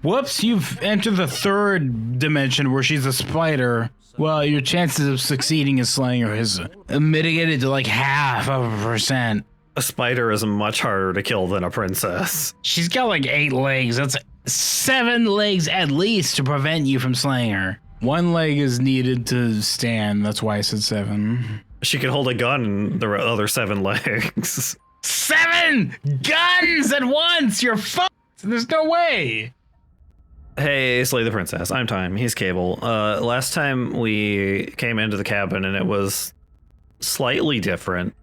Whoops, you've entered the third dimension where she's a spider. Well, your chances of succeeding in slaying her is mitigated to like 0.5%. A spider is much harder to kill than a princess. She's got like 8 legs. That's 7 legs at least to prevent you from slaying her. 1 leg is needed to stand. That's why I said 7. She could hold a gun in the other 7 legs. 7 guns at once! You're fucked! There's no way! Hey, Slay the Princess. I'm Time. He's Cable. Last time we came into the cabin and it was slightly different.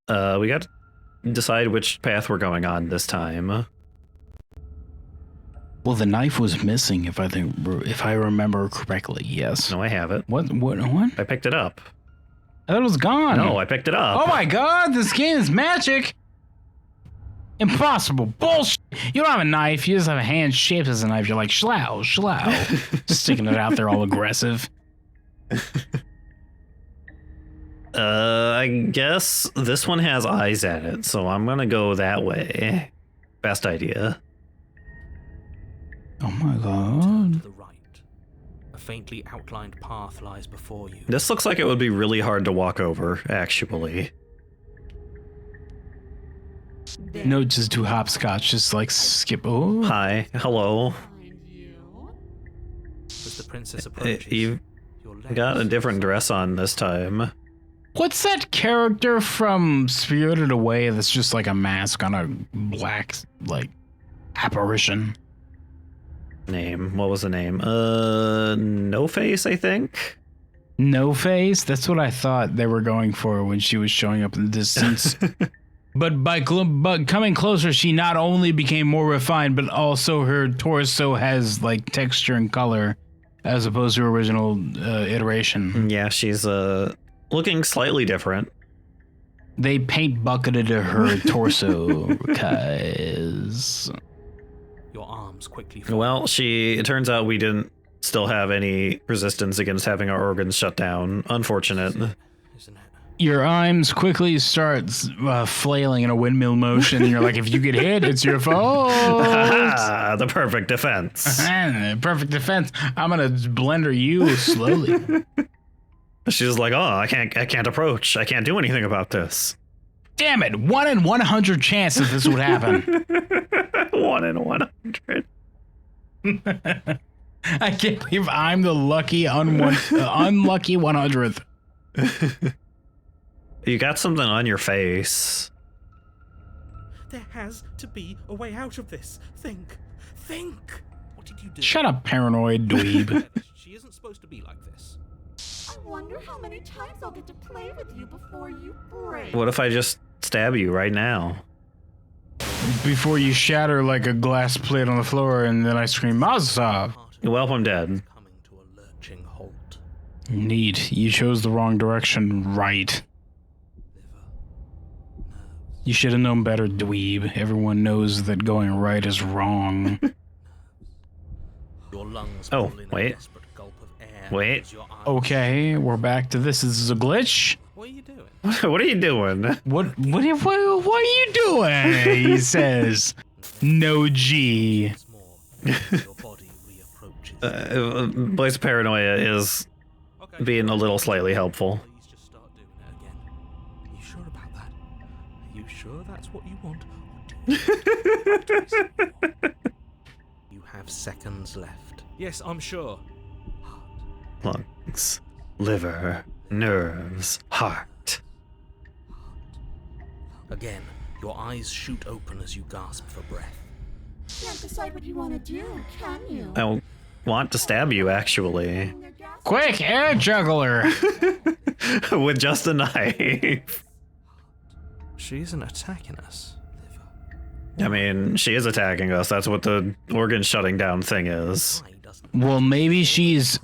We got to decide which path we're going on this time. Well, the knife was missing, if I remember correctly. Yes. No, I have it. What? I picked it up. I thought it was gone. No, I picked it up. Oh my god, this game is magic! Impossible. Bullshit! You don't have a knife, you just have a hand shaped as a knife. You're like, shlow. Sticking it out there all aggressive. I guess this one has eyes at it, so I'm gonna go that way. Best idea. Oh my To god. the right. A faintly outlined path lies before you. This looks like it would be really hard to walk over, actually. No, just do hopscotch, just like skip. Oh. Hi. Hello. As the princess approaches, You've your legs got a different dress on this time. What's that character from Spirited Away that's just like a mask on a black, like, apparition? Name. What was the name? No Face, I think? No Face? That's what I thought they were going for when she was showing up in the distance. But by coming closer, she not only became more refined, but also her torso has like texture and color, as opposed to her original iteration. Yeah, she's looking slightly different. They paint bucketed her torso because your arms quickly fall. Well, it turns out we didn't still have any resistance against having our organs shut down. Unfortunate. Isn't it? your arms quickly start flailing in a windmill motion, and you're like, if you get hit, it's your fault. The perfect defense. Perfect defense. I'm gonna blender you slowly. She's like, oh, I can't approach. I can't do anything about this. Damn it! 1 in 100 chance that this would happen. 1 in 100. I can't believe I'm the lucky unlucky 100th. You got something on your face. There has to be a way out of this. Think. What did you do? Shut up, paranoid dweeb. She isn't supposed to be like this. I wonder how many times I'll get to play with you before you break. What if I just stab you right now? Before you shatter like a glass plate on the floor, and then I scream, Mazza! Well, I'm dead. Coming to a lurching halt. Neat. You chose the wrong direction. Right. You should have known better, dweeb. Everyone knows that going right is wrong. Your lungs Oh, pull in a wait. desperate gulp of air Wait. as your eyes- Okay, we're back to this. This is a glitch. What are you doing? What are you doing? What are you doing? He says. No G. Once more, your body reapproaches. Blaze Paranoia is Okay. being a little slightly helpful. Please just start doing it again. Are you sure about that? Are you sure that's what you want? Or do you have seconds left. Yes, I'm sure. Lungs, liver, nerves, heart. Again, your eyes shoot open as you gasp for breath. Can't decide what you want to do, can you? I want to stab you, actually. Quick, air juggler. With just a knife. She isn't attacking us. I mean, she is attacking us. That's what the organ shutting down thing is. Why doesn't Well, maybe she's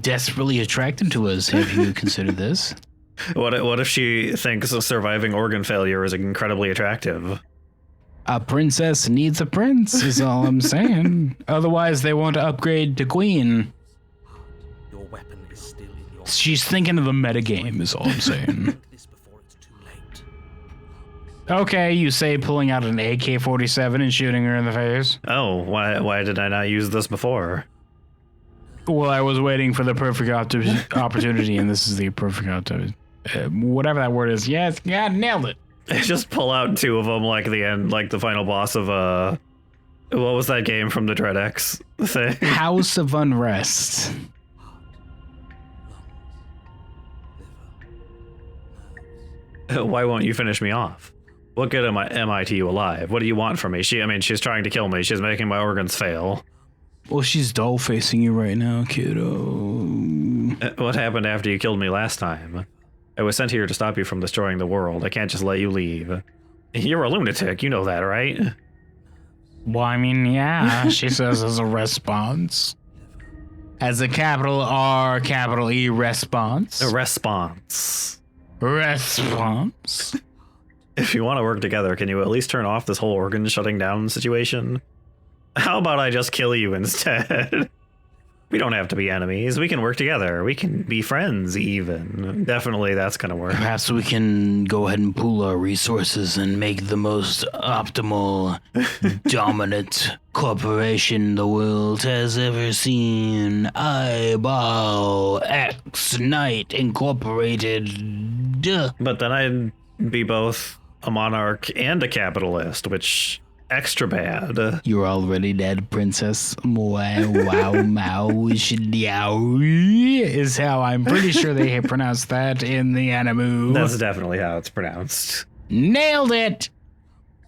desperately attracted to us. Have you considered this? What if she thinks a surviving organ failure is incredibly attractive? A princess needs a prince, is all I'm saying. Otherwise, they won't upgrade to queen. your weapon is still in your She's thinking of the metagame, is all I'm saying. Think this before it's too late. Okay, you say pulling out an AK-47 and shooting her in the face. Oh, why did I not use this before? Well, I was waiting for the perfect opportunity, and this is the perfect opportunity. Whatever that word is. Yes, yeah, nailed it. Just pull out two of them like the end, like the final boss of what was that game from the Dread X thing? House of Unrest. Why won't you finish me off? What good am I to you alive? What do you want from me? She's trying to kill me. She's making my organs fail. Well, she's doll facing you right now, kiddo. What happened after you killed me last time? I was sent here to stop you from destroying the world. I can't just let you leave. You're a lunatic, you know that, right? Well, I mean, yeah, she says as a response. As a capital R, capital E response. A response. Response. If you want to work together, can you at least turn off this whole organ shutting down situation? How about I just kill you instead? We don't have to be enemies. We can work together. We can be friends, even. Definitely, that's going to work. Perhaps we can go ahead and pool our resources and make the most optimal, dominant corporation the world has ever seen. Eyeball X Night Incorporated. But then I'd be both a monarch and a capitalist, which... extra bad. You're already dead, princess. Wow, mau, is how I'm pretty sure they pronounced that in the anime. That's definitely how it's pronounced. Nailed it!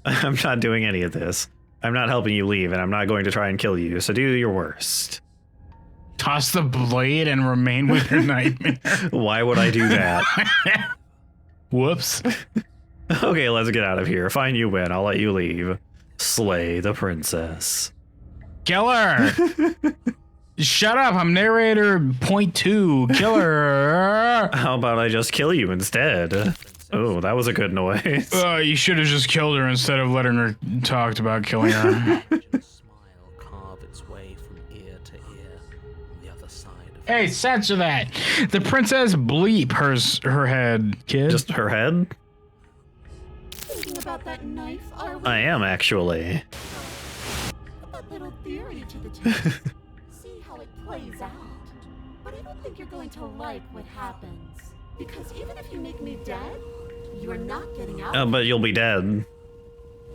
I'm not doing any of this. I'm not helping you leave, and I'm not going to try and kill you, so do your worst. Toss the blade and remain with your nightmare. Why would I do that? Whoops. Okay, let's get out of here. Fine, you win. I'll let you leave. Slay the princess. Kill her! Shut up, I'm narrator .2. Kill her! How about I just kill you instead? Oh, that was a good noise. You should have just killed her instead of letting her talk about killing her. Smile carve its way from ear to ear on the other side of Hey, censor that! The princess bleep her head, kid. Just her head? Thinking about that knife, are we? I am, actually. Put that little theory to the test. See how it plays out. But I don't think you're going to like what happens. Because even if you make me dead, you're not getting out. But you'll be dead.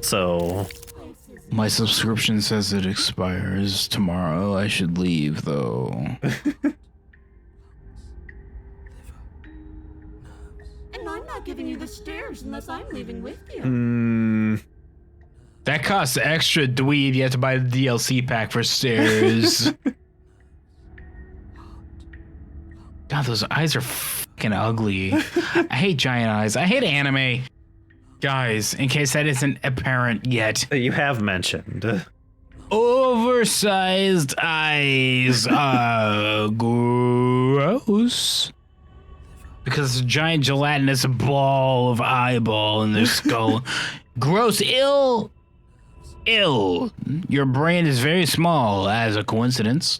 So... My subscription says it expires tomorrow. I should leave, though. And I'm not giving you the stairs unless I'm leaving with you. That costs extra, dweeb. You have to buy the DLC pack for stairs. God, those eyes are fucking ugly. I hate giant eyes. I hate anime. Guys, in case that isn't apparent yet. You have mentioned. Oversized eyes are gross. Because it's a giant gelatinous ball of eyeball in their skull. Gross, ill. Your brain is very small, as a coincidence.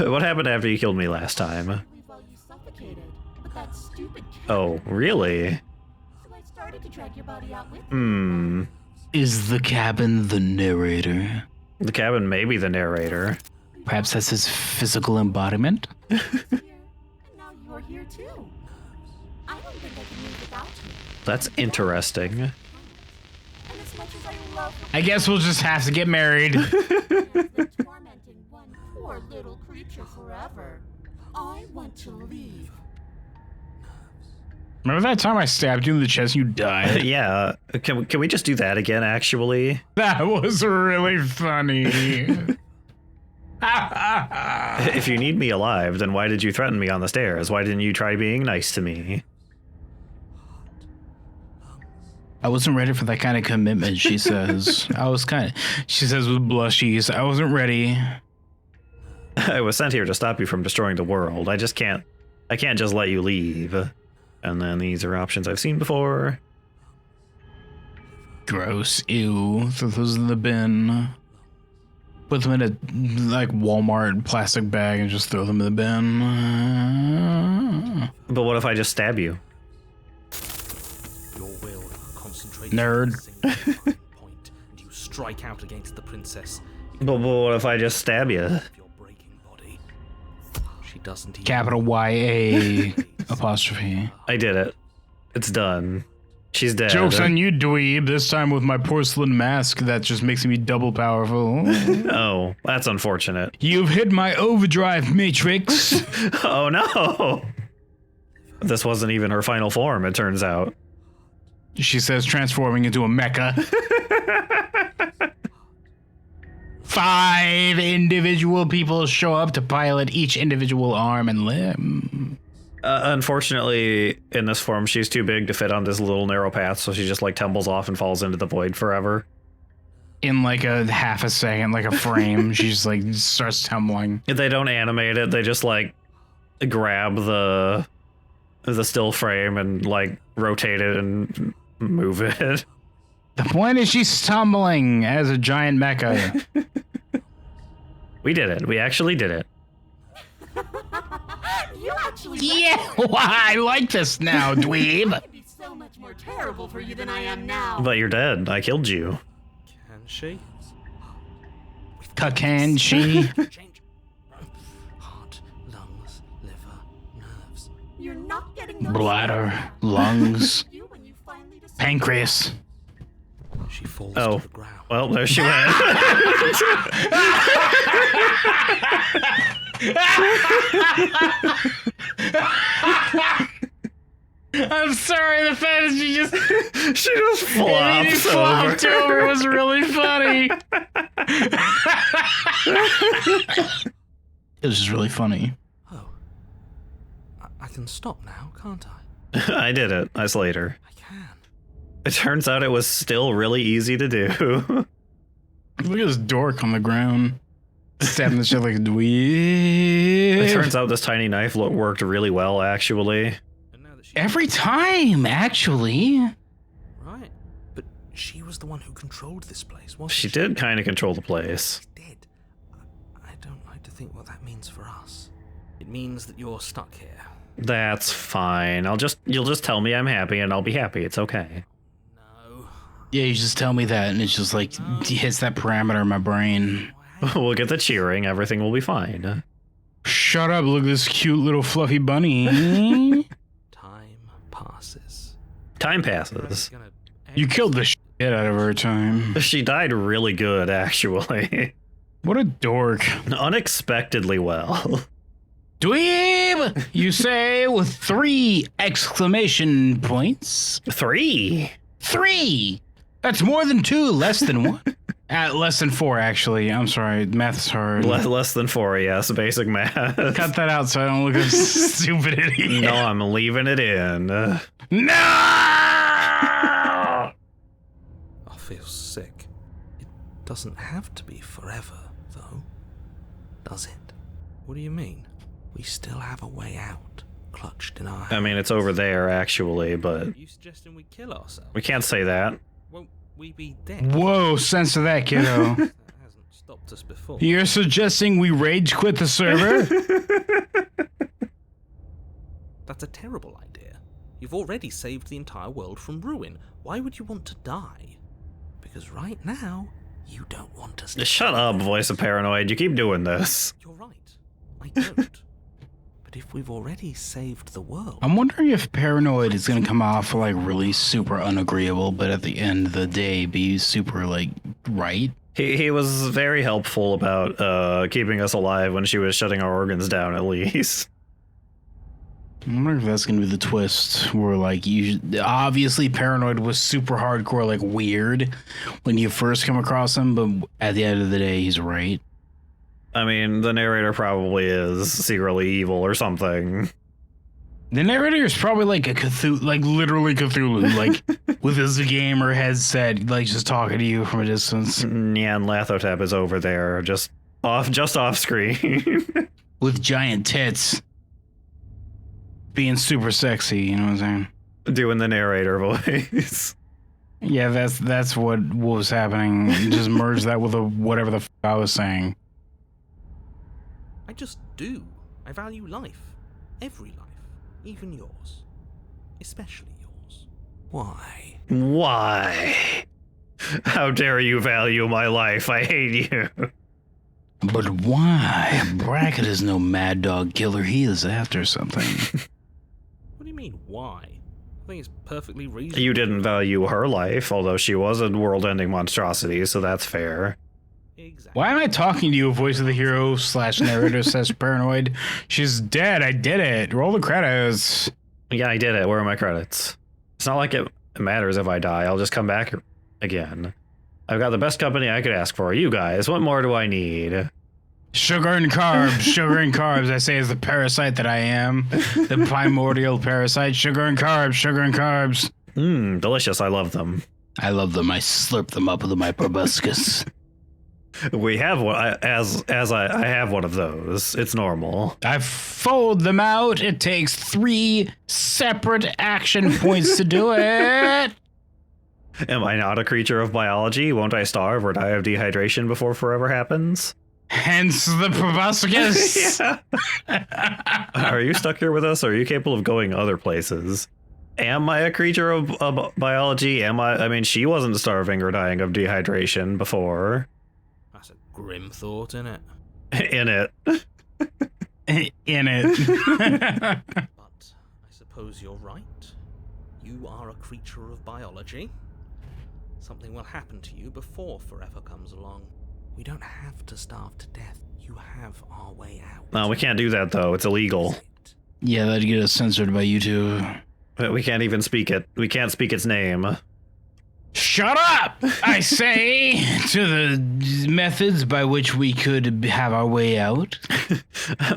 What happened after you killed me last time? While you suffocated, but that stupid cat. Oh, really? So I started to drag your body out with me. Is the cabin the narrator? The cabin may be the narrator. Perhaps that's his physical embodiment? Here, and now you're here too. I don't think I can live without you. That's interesting. And as much as I love I guess we'll just have to get married. than tormenting one poor little creature forever, I want to leave. Remember that time I stabbed you in the chest and you died? Yeah, can we just do that again, actually? That was really funny. If you need me alive, then why did you threaten me on the stairs? Why didn't you try being nice to me? I wasn't ready for that kind of commitment, she says. She says with blushies, I wasn't ready. I was sent here to stop you from destroying the world. I can't just let you leave. And then these are options I've seen before. Gross. Ew. Throw those in the bin. Put them in a like Walmart plastic bag and just throw them in the bin. But what if I just stab you? Your wait Nerd. for a single fine point, and you strike out against the princess. But what if I just stab you? Of your breaking body. She doesn't even Capital Y-A apostrophe. I did it. It's done. She's dead. Joke's on you, dweeb. This time with my porcelain mask that just makes me double powerful. Oh, that's unfortunate. You've hit my overdrive matrix. Oh no! This wasn't even her final form, it turns out. She says, transforming into a mecha. 5 individual people show up to pilot each individual arm and limb. Unfortunately, in this form, she's too big to fit on this little narrow path, so she just like tumbles off and falls into the void forever. In like a half a second, like a frame, she just like starts tumbling. They don't animate it, they just like grab the still frame and like rotate it and move it. The point is she's tumbling as a giant mecha. We did it. We actually did it. You actually Yeah, I like this now, dweeb. I'd be so much more terrible for you than I am now. But you're dead. I killed you. Can she? Can she? Change. Heart, lungs, liver, nerves. You're not getting those Bladder, back. lungs, You when you finally decide- pancreas. She falls Oh. to the ground. Well, there she went. I'm sorry, the fact that she just She just flops flopped over. over was really funny. It was just really funny. Oh. I can stop now, can't I? I did it. I slayed her. I can. It turns out it was still really easy to do. Look at this dork on the ground. Stabbing the shit like a dweeb. It turns out this tiny knife worked really well, actually. And now that she Every time, actually. right, but she was the one who controlled this place, wasn't She did kind of control the place. She's dead. I don't like to think what that means for us. It means that you're stuck here. That's fine. You'll just tell me I'm happy and I'll be happy. It's okay. No. Yeah, you just tell me that, and it's just like hits that parameter in my brain. We'll get the cheering. Everything will be fine. Shut up! Look at this cute little fluffy bunny. Time passes. Time passes. Gonna You killed the shit out of her time. She died really good, actually. What a dork. Unexpectedly well. Dweeb! You say with 3 exclamation points. 3. 3! That's more than 2, less than 1. Less than 4, actually. I'm sorry, math's hard. Less than 4, yes. Basic math. Cut that out so I don't look like a stupid idiot. No, I'm leaving it in. No! I feel sick. It doesn't have to be forever, though. Does it? What do you mean? We still have a way out, clutched in our hands. I mean, it's over there, actually, but Are you suggesting we kill ourselves? we can't say that. Won't we be dead? Whoa, censor that, kiddo. That hasn't stopped us before. You're suggesting we rage quit the server? That's a terrible idea. You've already saved the entire world from ruin. Why would you want to die? Because right now, you don't want us to. Shut up, voice of paranoid. You keep doing this. You're right. I don't. But if we've already saved the world, I'm wondering if paranoid is gonna come off like really super unagreeable, but at the end of the day be super like right. He was very helpful about keeping us alive when she was shutting our organs down, at least. I wonder if that's gonna be the twist where like obviously paranoid was super hardcore like weird when you first come across him, but at the end of the day he's right. I mean, the narrator probably is secretly evil or something. The narrator is probably like a Cthulhu, like literally Cthulhu, like with his gamer headset, like just talking to you from a distance. Nyan Lathotep is over there, just off screen. With giant tits. Being super sexy, you know what I'm saying? Doing the narrator voice. Yeah, that's what was happening. Just merge that with whatever the I was saying. I just do. I value life. Every life. Even yours. Especially yours. Why? Why? How dare you value my life? I hate you. But why? Brackett is no mad dog killer. He is after something. What do you mean, why? I think it's perfectly reasonable. You didn't value her life, although she was a world-ending monstrosity, so that's fair. Exactly. Why am I talking to you, voice of the hero / narrator / paranoid? She's dead. I did it. Roll the credits. Yeah, I did it. Where are my credits? It's not like it matters if I die. I'll just come back again. I've got the best company I could ask for. You guys, what more do I need? Sugar and carbs. Sugar and carbs. I say as the parasite that I am. The primordial parasite. Sugar and carbs. Sugar and carbs. Mmm, delicious. I love them. I love them. I slurp them up with my proboscis. We have one. I have one of those. It's normal. I fold them out. It takes 3 separate action points to do it. Am I not a creature of biology? Won't I starve or die of dehydration before forever happens? Hence the proboscis. Are you stuck here with us, or are you capable of going other places? Am I a creature of biology? I mean, she wasn't starving or dying of dehydration before. That's a grim thought, isn't it? In it. In it. But I suppose you're right. You are a creature of biology. Something will happen to you before forever comes along. We don't have to starve to death. You have our way out. No, we can't do that, though. It's illegal. Yeah, that'd get us censored by YouTube. But we can't even speak it. We can't speak its name. Shut up, I say, to the methods by which we could have our way out.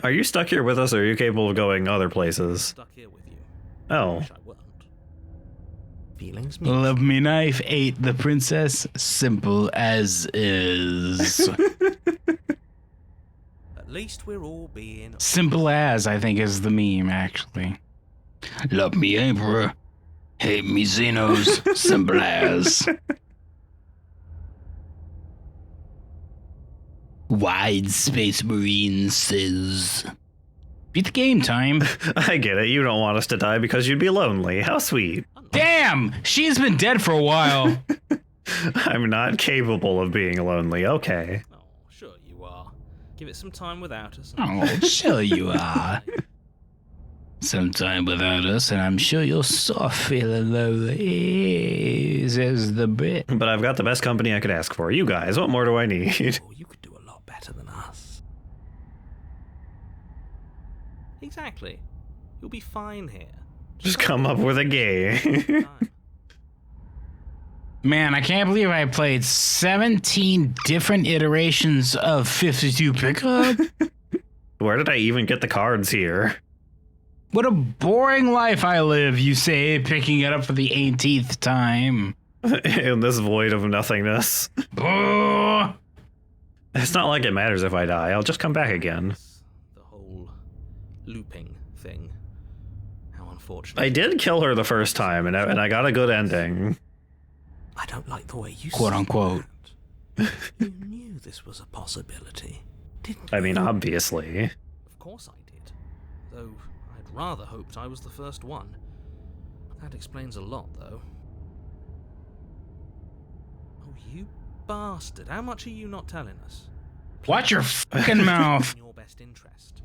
Are you stuck here with us, or are you capable of going other places? Stuck here with you. Oh. Wish I weren't. Feelings Love me knife, ate the princess, simple as is. At least we're all being Simple as, I think, is the meme, actually. Love me emperor, hate me Xenos, simple as. Wide Space Marine says. Beat the game, time. I get it. You don't want us to die because you'd be lonely. How sweet. Damn! She's been dead for a while. I'm not capable of being lonely. Okay. Oh, sure you are. Give it some time without us. Oh, sure you are. Sometime without us, and I'm sure you'll start feeling lonely, says the Brit. But I've got the best company I could ask for. You guys, what more do I need? Oh, you could do a lot better than us. Exactly. You'll be fine here. Just come up with a game. Man, I can't believe I played 17 different iterations of 52 pickup. Where did I even get the cards here? What a boring life I live, you say, picking it up for the 18th time. In this void of nothingness. Oh. It's not like it matters if I die. I'll just come back again. The whole looping thing. How unfortunate. I did kill her the first time, and I got a good ending. I don't like the way you Quote said unquote. that. You knew this was a possibility, didn't you? I mean, obviously. Of course I did. Though I'd rather hoped I was the first one. That explains a lot, though. Oh, you bastard. How much are you not telling us? Watch your fucking mouth. In your best interest.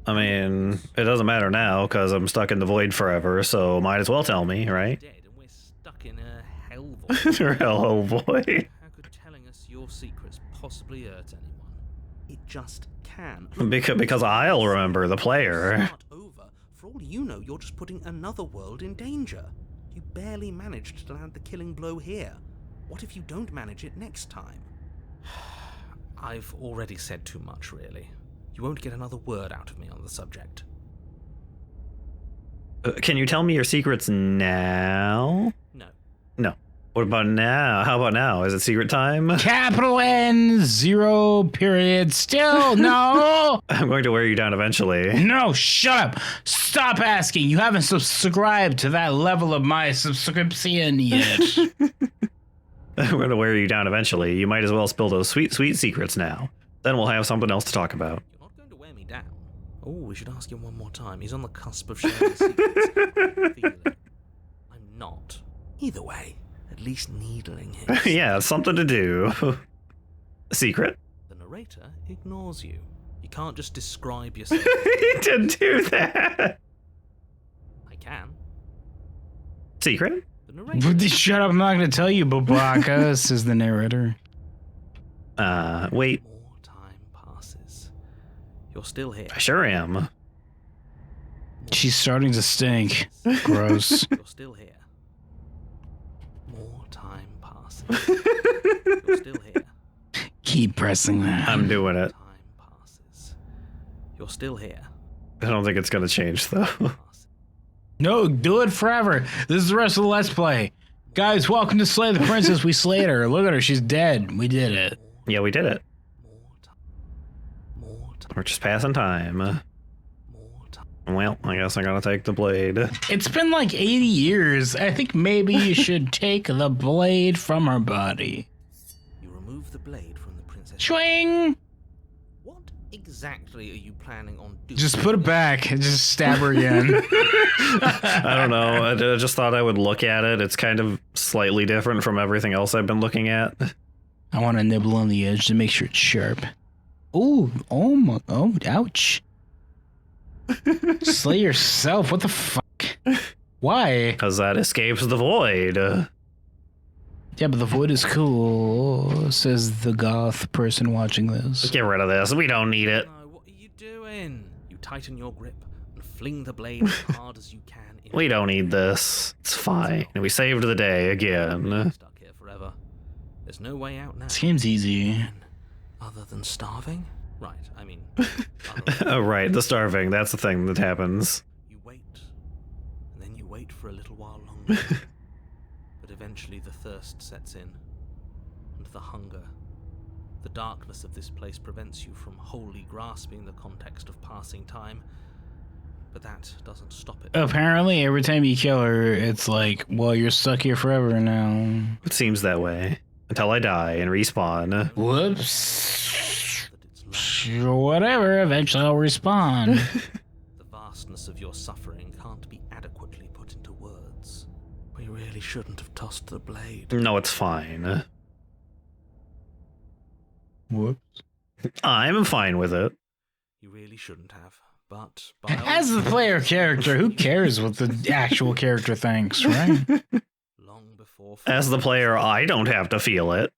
I mean, it doesn't matter now, because I'm stuck in the void forever, so might as well tell me, right? Dead, and we're stuck in a hell void. Oh boy. How could telling us your secrets possibly hurt anyone? It just can. Because I'll remember the player. Start over. For all you know, you're just putting another world in danger. You barely managed to land the killing blow here. What if you don't manage it next time? I've already said too much, really. You won't get another word out of me on the subject. Can you tell me your secrets now? No. No. What about now? How about now? Is it secret time? Capital N, 0 period. Still no. I'm going to wear you down eventually. No, shut up. Stop asking. You haven't subscribed to that level of my subscription yet. I'm going to wear you down eventually. You might as well spill those sweet, sweet secrets now. Then we'll have something else to talk about. You're not going to wear me down. Oh, we should ask him one more time. He's on the cusp of sharing secrets. Feel it. I'm not. Either way, at least needling him. Yeah, something to do. Secret? The narrator ignores you. You can't just describe yourself. He didn't do that. I can. Secret? The narrator. Shut up! I'm not gonna tell you, Babaka, says the narrator. Wait. More time passes. You're still here. I sure am. She's starting to stink. Gross. You're still here. More time passes. You're still here. Keep pressing that. I'm doing it. Time passes. You're still here. I don't think it's gonna change though. No, do it forever. This is the rest of the Let's Play. Guys, welcome to Slay the Princess. We slayed her. Look at her. She's dead. We did it. Yeah, we did it. More time. More time. We're just passing time. More time. Well, I guess I gotta take the blade. It's been like 80 years. I think maybe you should take the blade from her body. You remove the blade from the princess. Swing! What exactly are you planning on doing? Just put it back and just stab her again. I don't know. I just thought I would look at it. It's kind of slightly different from everything else I've been looking at. I want to nibble on the edge to make sure it's sharp. Ooh, oh my, oh, ouch. Slay yourself, what the fuck? Why? Because that escapes the void. Yeah, but the void is cool, says the goth person watching this. Get rid of this. We don't need it. No, what are you doing? You tighten your grip and fling the blade as hard as you can. We don't need this. It's fine. We saved the day again. Stuck here forever. There's no way out now. This game's easy. Other than starving? Right, I mean... Oh, right. The starving. That's the thing that happens. You wait. And then you wait for a little while longer. But eventually the thirst sets in. And the hunger. The darkness of this place prevents you from wholly grasping the context of passing time. But that doesn't stop it. Apparently, every time you kill her, it's like, well, you're stuck here forever now. It seems that way. Until I die and respawn. Whoops. Whatever, eventually I'll respawn. The vastness of your suffering can't be adequately put into words. We really shouldn't have tossed the blade. No, it's fine. Whoops. I'm fine with it. You really shouldn't have. But by all As the player character, who cares what the actual character thinks, right? long before As the player, I don't have to feel it.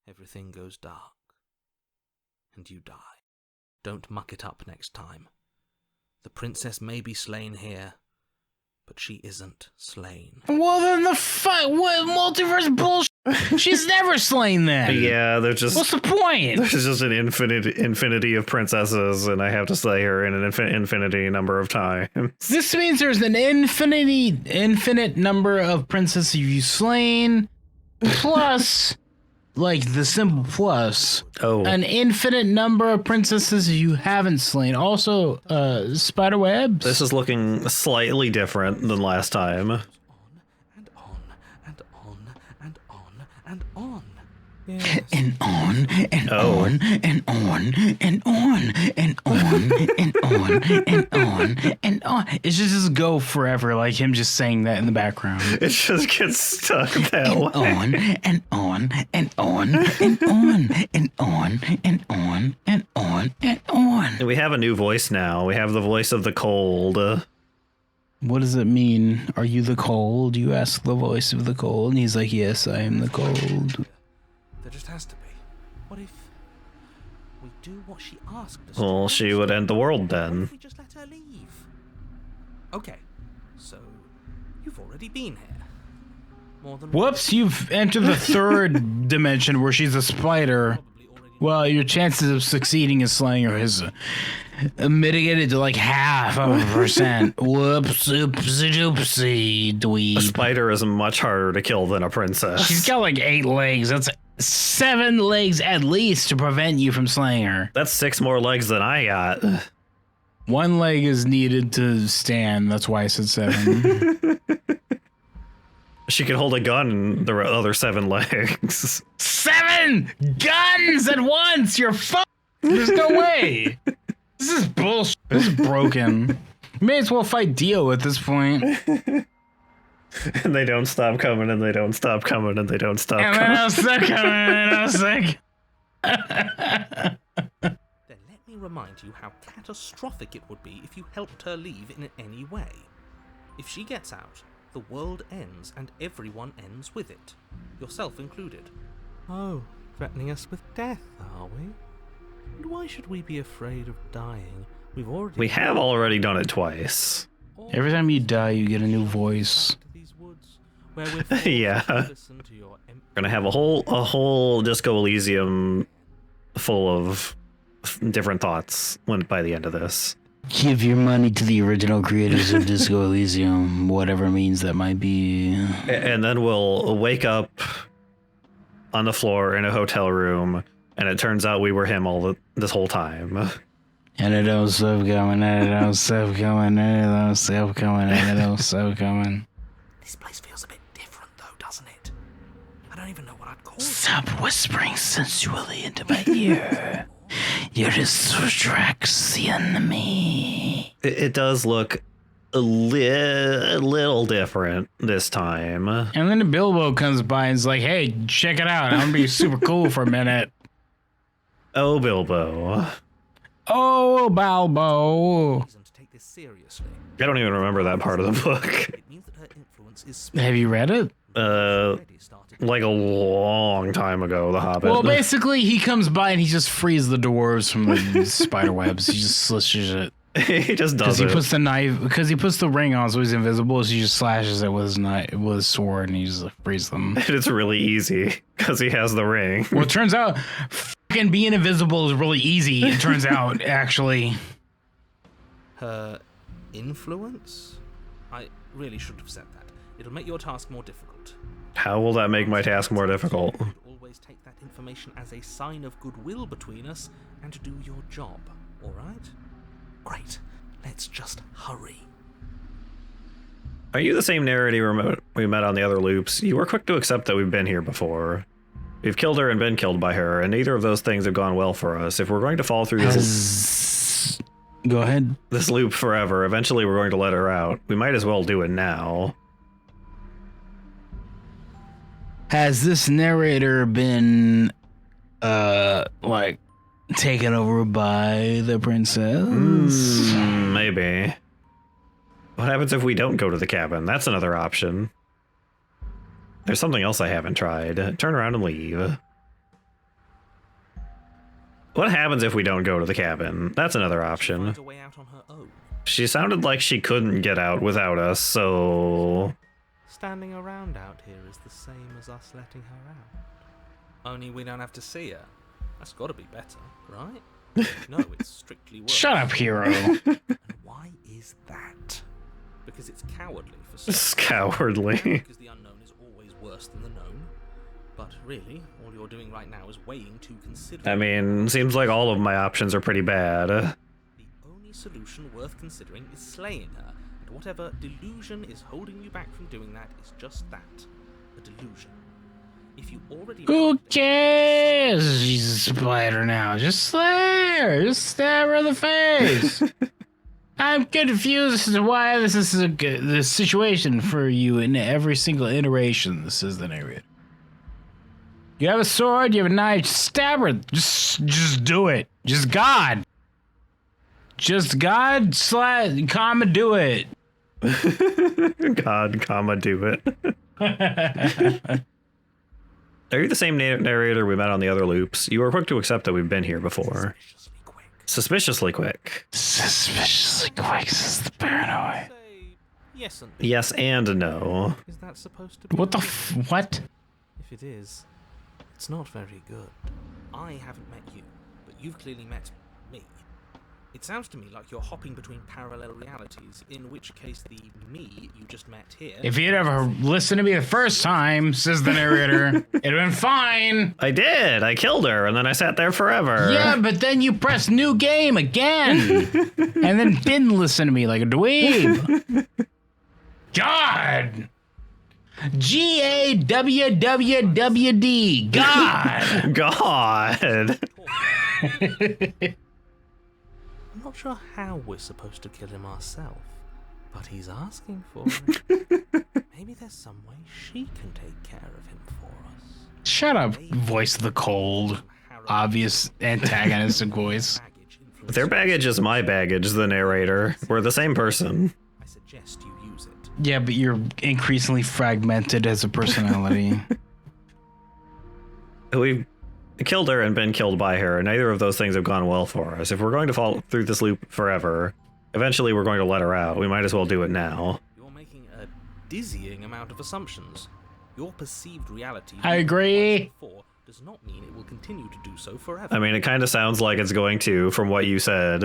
everything goes dark. And you die. Don't muck it up next time. The princess may be slain here, but she isn't slain. Well, then the fuck? What multiverse bullshit? She's never slain then. Yeah, there's just... What's the point? There's just an infinity of princesses, and I have to slay her in an infinity number of times. This means there's an infinite number of princesses you've slain, plus, like the symbol plus, Oh. an infinite number of princesses you haven't slain. Also, spider webs. This is looking slightly different than last time. And on, and on, and on, and on. Yes. And on, and Oh. on, and on, and on, and on, and on, and on, and on. It should just go forever, like him just saying that in the background. It just gets stuck that And way. on, and on, and on, and on, and on, and on, and on, and on. We have a new voice now. We have the voice of the cold. What does it mean? Are you the cold? You ask the voice of the cold, and he's like, yes, I am the cold. There just has to be. What if we do what she asked us Well, to? she would end the world What then. if we just let her leave? Okay, so you've already been here. More than Whoops, you've entered the third dimension where she's a spider. probably already. Well, your chances of succeeding in slaying her is mitigated to like 0.5%. Whoops, oopsie doopsie, A dweeb. spider is much harder to kill than a princess. She's got like 8 legs. That's 7 legs at least to prevent you from slaying her. That's 6 more legs than I got. 1 leg is needed to stand. That's why I said 7. She could hold a gun in the other 7 legs. 7 guns at once. You're fucked. There's no way. This is bullshit. This is broken. You may as well fight Dio at this point. And they don't stop coming, and they don't stop coming, and they don't stop And then coming. I was sick of it, and I was like, Then let me remind you how catastrophic it would be if you helped her leave in any way. If she gets out, the world ends and everyone ends with it, yourself included. Oh, threatening us with death, are we? And why should we be afraid of dying? We have already done it twice. every time you die, you get a new voice. Yeah. We're gonna have a whole Disco Elysium full of different thoughts by the end of this. Give your money to the original creators of Disco Elysium, whatever means that might be. And then we'll wake up on the floor in a hotel room, and it turns out we were him this whole time. And it don't stop coming, and it don't stop coming, and it don't stop coming, and it don't stop coming. This place feels a bit different though, doesn't it? I don't even know what I'd call it. Stop whispering sensually into my ear. You're distracting me. It does look a little different this time. And then the Bilbo comes by and is like, hey, check it out. I'm gonna be super cool for a minute. Oh, Bilbo. Oh, Balbo. Reason to take this seriously. I don't even remember that part of the book. It means that her influence is Have you read it? already started. Like a long time ago, The Hobbit. Well, basically, he comes by and he just frees the dwarves from the spider webs. He just slashes it. He just Because does he it. puts the knife, because he puts the ring on so he's invisible, so he just slashes it with his knife, with his sword, and he just frees them. And it's really easy because he has the ring. Well, it turns out fucking being invisible is really easy, it turns out, actually. Her influence? I really shouldn't have said that. It'll make your task more difficult. How will that make my task more difficult? You should always take that information as a sign of goodwill between us and do your job, alright? Great. Let's just hurry. Are you the same narrator we met on the other loops? You were quick to accept that we've been here before. We've killed her and been killed by her, and neither of those things have gone well for us. If we're going to fall through Go ahead. this loop forever, eventually we're going to let her out. We might as well do it now. Has this narrator been, like, taken over by the princess? Maybe. What happens if we don't go to the cabin? That's another option. There's something else I haven't tried. Turn around and leave. What happens if we don't go to the cabin? That's another option. Find a way out on her own. She sounded like she couldn't get out without us, so... Standing around out here is the same as us letting her out. Only we don't have to see her. That's got to be better, right? No, it's strictly worse. Shut up, hero. And why is that? Because it's cowardly for some. It's cowardly. Because the unknown is always worse than the known. But really, all you're doing right now is weighing too considerably. I mean, seems like all of my options are pretty bad. The only solution worth considering is slaying her, and whatever delusion is holding you back from doing that is just that, a delusion. If you already Who cares? She's a spider now. Just slay her. Just stab her in the face. I'm confused as to why this is the situation for you in every single iteration. This is the narrator. You have a sword, you have a knife, stab her. Just do it. Just God. Just God, comma, do it. God, comma, do it. Are you the same narrator we met on the other loops? You were quick to accept that we've been here before. suspiciously quick. Suspiciously quick. Suspiciously quick, says the paranoid. Say yes and Yes and no. Is that supposed to be? What the what? If it is, it's not very good. I haven't met you, but you've clearly met me. It sounds to me like you're hopping between parallel realities, in which case the me you just met here... If you'd ever listened to me the first time, says the narrator, it'd have been fine. I did. I killed her, and then I sat there forever. Yeah, but then you press new game again. And then didn't listen to me like a dweeb. God. GAWWWD. God. God. I'm not sure how we're supposed to kill him ourselves, but he's asking for it. Maybe there's some way she can take care of him for us. Shut up, voice of the cold. Obvious antagonistic voice. Their baggage is my baggage, the narrator. We're the same person. I suggest you use it. Yeah, but you're increasingly fragmented as a personality. We've killed her and been killed by her, and neither of those things have gone well for us. If we're going to fall through this loop forever, eventually we're going to let her out. We might as well do it now. You're making a dizzying amount of assumptions. Your perceived reality I agree. does not mean it will continue to do so forever. I mean, it kind of sounds like it's going to, from what you said.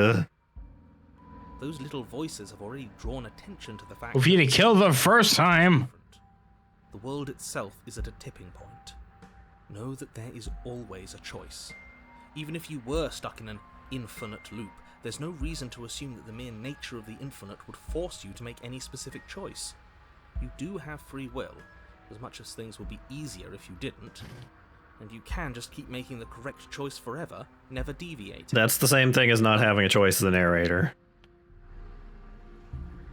Those little voices have already drawn attention to the fact If you'd have killed the first time. the world itself is at a tipping point. Know that there is always a choice. Even if you were stuck in an infinite loop, there's no reason to assume that the mere nature of the infinite would force you to make any specific choice. You do have free will, as much as things would be easier if you didn't. And you can just keep making the correct choice forever, never deviating. That's the same thing as not having a choice as the narrator.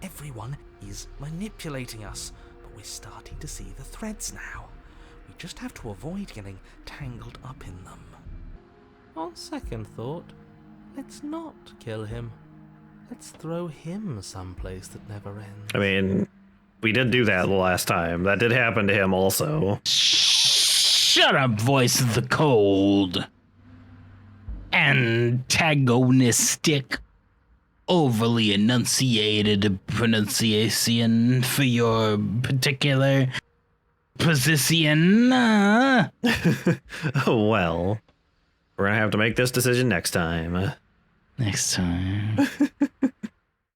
Everyone is manipulating us, but we're starting to see the threads now. We just have to avoid getting tangled up in them. On second thought, let's not kill him. Let's throw him someplace that never ends. I mean, we did do that the last time. That did happen to him also. Shut up, voice of the cold. Antagonistic, overly enunciated pronunciation for your particular position. Oh, well. We're gonna have to make this decision next time. Next time.